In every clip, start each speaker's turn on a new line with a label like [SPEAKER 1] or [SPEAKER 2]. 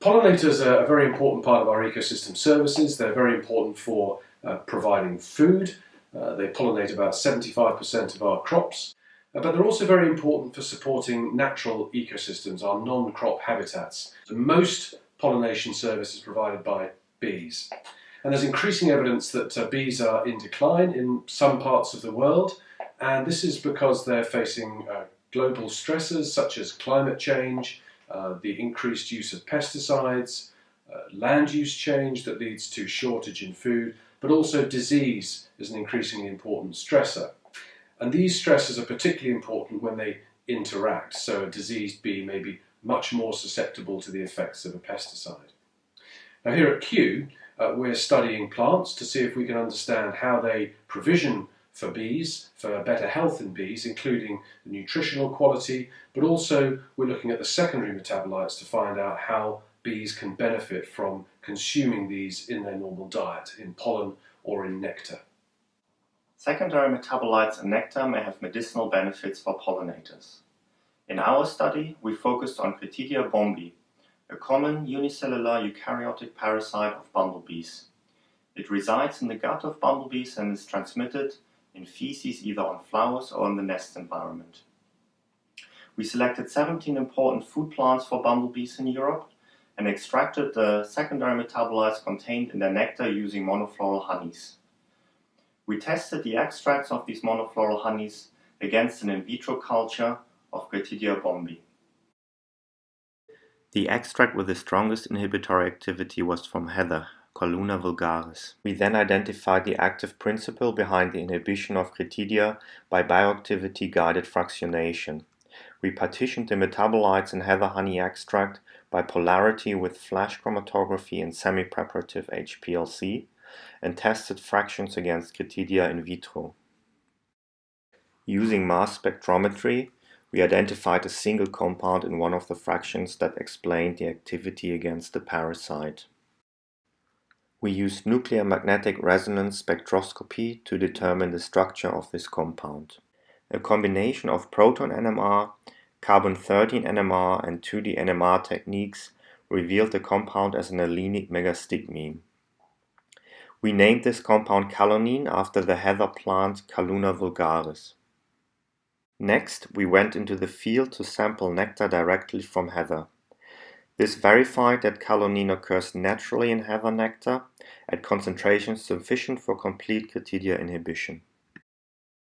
[SPEAKER 1] Pollinators are a very important part of our ecosystem services. They're very important for providing food. They pollinate about 75% of our crops, but they're also very important for supporting natural ecosystems, our non-crop habitats. So most pollination service is provided by bees. And there's increasing evidence that bees are in decline in some parts of the world, and this is because they're facing global stresses such as climate change, the increased use of pesticides, land use change that leads to shortage in food, but also disease is an increasingly important stressor. And these stresses are particularly important when they interact, so a diseased bee may be much more susceptible to the effects of a pesticide. Now here at Kew, we're studying plants to see if we can understand how they provision for bees, for better health in bees, including the nutritional quality, but also we're looking at the secondary metabolites to find out how bees can benefit from consuming these in their normal diet, in pollen or in nectar.
[SPEAKER 2] Secondary metabolites in nectar may have medicinal benefits for pollinators. In our study, we focused on Cretidia bombi, a common unicellular eukaryotic parasite of bumblebees. It resides in the gut of bumblebees and is transmitted in feces either on flowers or in the nest environment. We selected 17 important food plants for bumblebees in Europe and extracted the secondary metabolites contained in their nectar using monofloral honeys. We tested the extracts of these monofloral honeys against an in vitro culture of Cretidia bombi. The extract with the strongest inhibitory activity was from heather, Calluna vulgaris. We then identified the active principle behind the inhibition of Cretidia by bioactivity-guided fractionation. We partitioned the metabolites in heather honey extract by polarity with flash chromatography and semi-preparative HPLC and tested fractions against Cretidia in vitro. Using mass spectrometry, we identified a single compound in one of the fractions that explained the activity against the parasite. We used nuclear magnetic resonance spectroscopy to determine the structure of this compound. A combination of proton NMR, carbon-13 NMR and 2D NMR techniques revealed the compound as an allenic megastigmine. We named this compound callonine after the heather plant Calluna vulgaris. Next, we went into the field to sample nectar directly from heather. This verified that callonine occurs naturally in heather nectar at concentrations sufficient for complete Cretidia inhibition.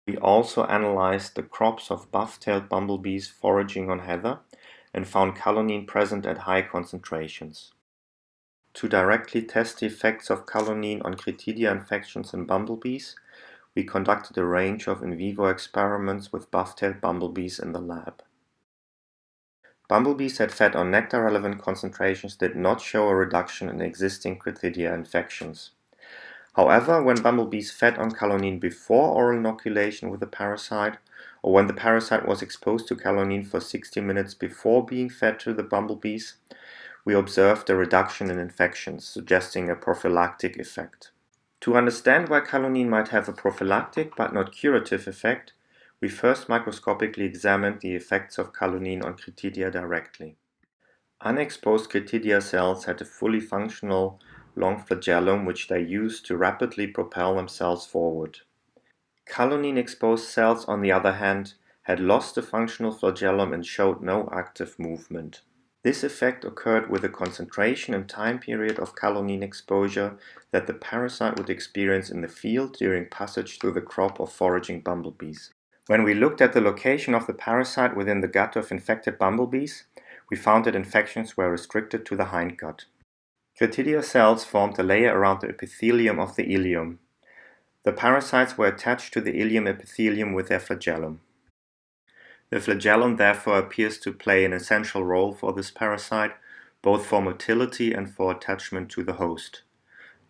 [SPEAKER 2] We also analyzed the crops of buff-tailed bumblebees foraging on heather and found callonine present at high concentrations. To directly test the effects of callonine on Cretidia infections in bumblebees, we conducted a range of in vivo experiments with buff-tailed bumblebees in the lab. Bumblebees that fed on nectar-relevant concentrations did not show a reduction in existing Cretidia infections. However, when bumblebees fed on callonine before oral inoculation with the parasite, or when the parasite was exposed to callonine for 60 minutes before being fed to the bumblebees, we observed a reduction in infections, suggesting a prophylactic effect. To understand why callonine might have a prophylactic but not curative effect, we first microscopically examined the effects of callonine on Cretidia directly. Unexposed Cretidia cells had a fully functional long flagellum which they used to rapidly propel themselves forward. Callonine-exposed cells, on the other hand, had lost the functional flagellum and showed no active movement. This effect occurred with the concentration and time period of callonine exposure that the parasite would experience in the field during passage through the crop of foraging bumblebees. When we looked at the location of the parasite within the gut of infected bumblebees, we found that infections were restricted to the hindgut. Cretidia cells formed a layer around the epithelium of the ileum. The parasites were attached to the ileum epithelium with their flagellum. The flagellum therefore appears to play an essential role for this parasite, both for motility and for attachment to the host.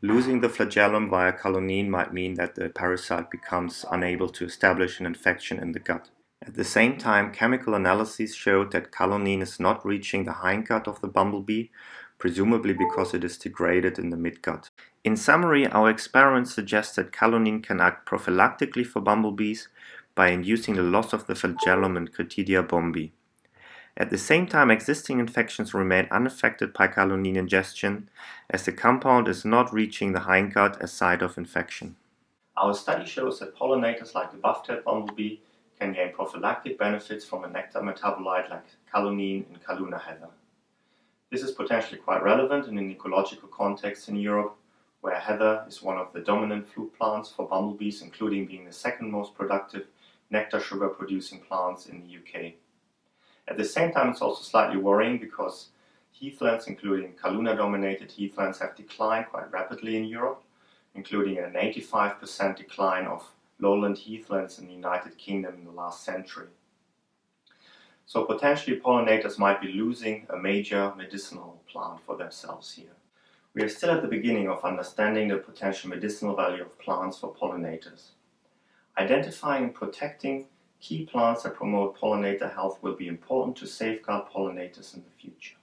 [SPEAKER 2] Losing the flagellum via callonine might mean that the parasite becomes unable to establish an infection in the gut. At the same time, chemical analyses showed that callonine is not reaching the hindgut of the bumblebee, presumably because it is degraded in the midgut. In summary, our experiments suggest that callonine can act prophylactically for bumblebees by inducing the loss of the flagellum in Cretidia bombi. At the same time, existing infections remain unaffected by Calluna ingestion, as the compound is not reaching the hindgut as site of infection. Our study shows that pollinators like the buff-tailed bumblebee can gain prophylactic benefits from a nectar metabolite like Calluna in Calluna heather. This is potentially quite relevant in an ecological context in Europe, where heather is one of the dominant food plants for bumblebees, including being the second most productive nectar sugar producing plants in the UK. At the same time, it's also slightly worrying because heathlands, including Calluna-dominated heathlands, have declined quite rapidly in Europe, including an 85% decline of lowland heathlands in the United Kingdom in the last century. So potentially pollinators might be losing a major medicinal plant for themselves here. We are still at the beginning of understanding the potential medicinal value of plants for pollinators. Identifying and protecting key plants that promote pollinator health will be important to safeguard pollinators in the future.